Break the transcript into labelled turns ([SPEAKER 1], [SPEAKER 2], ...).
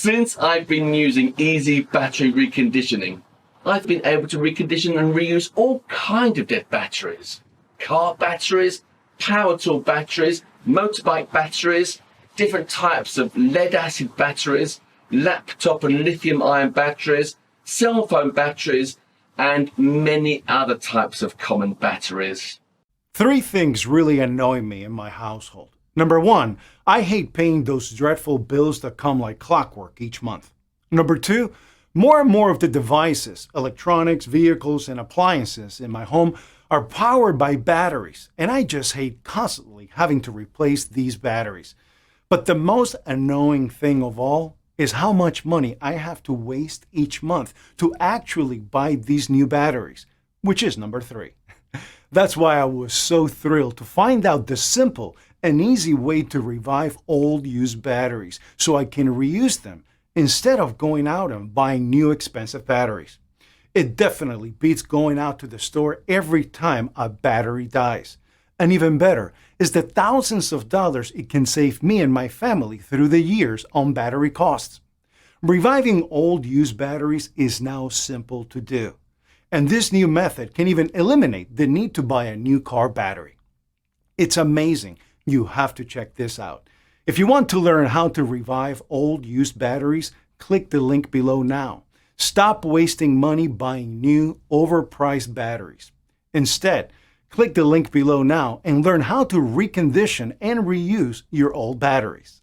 [SPEAKER 1] Since I've been using easy battery reconditioning, I've been able to recondition and reuse all kinds of dead batteries. Car batteries, power tool batteries, motorbike batteries, different types of lead acid batteries, laptop and lithium ion batteries, cell phone batteries, and many other types of common batteries.
[SPEAKER 2] 3 things really annoy me in my household. Number 1, I hate paying those dreadful bills that come like clockwork each month. Number 2, more and more of the devices, electronics, vehicles, and appliances in my home are powered by batteries, and I just hate constantly having to replace these batteries. But the most annoying thing of all is how much money I have to waste each month to actually buy these new batteries, which is number 3. That's why I was so thrilled to find out the simple and easy way to revive old used batteries so I can reuse them instead of going out and buying new expensive batteries. It definitely beats going out to the store every time a battery dies. And even better is the thousands of dollars it can save me and my family through the years on battery costs. Reviving old used batteries is now simple to do. And this new method can even eliminate the need to buy a new car battery. It's amazing. You have to check this out. If you want to learn how to revive old used batteries, click the link below now. Stop wasting money buying new, overpriced batteries. Instead, click the link below now and learn how to recondition and reuse your old batteries.